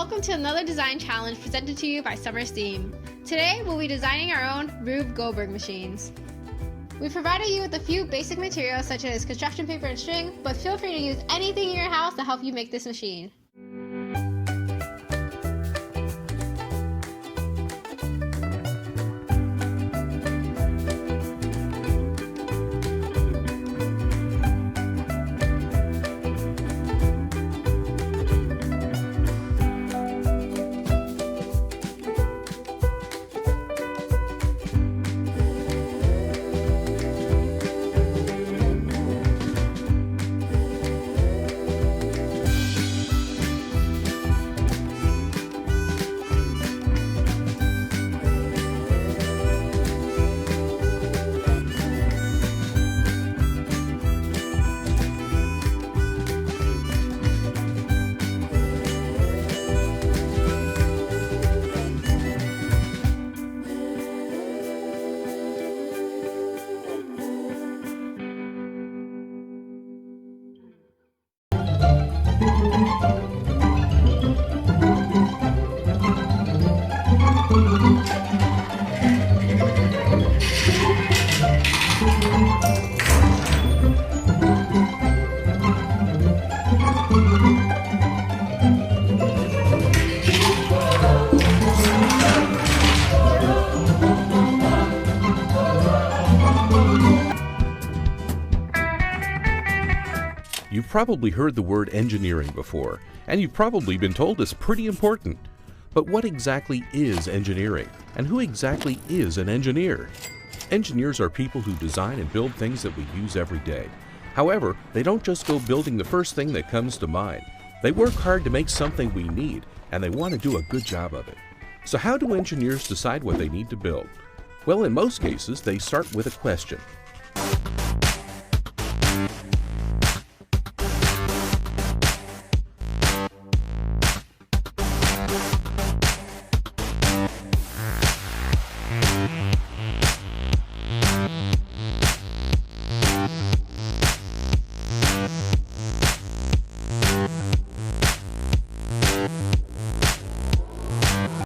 welcome to another design challenge presented to you by Summer Steam. Today we'll be designing our own Rube Goldberg machines. We've provided you with a few basic materials such as construction paper and string, but feel free to use anything in your house to help you make this machine. You've probably heard the word engineering before, and you've probably been told it's pretty important. But what exactly is engineering, and who exactly is an engineer? Engineers are people who design and build things that we use every day. However, they don't just go building the first thing that comes to mind. They work hard to make something we need, and they want to do a good job of it. So how do engineers decide what they need to build? Well, in most cases, they start with a question.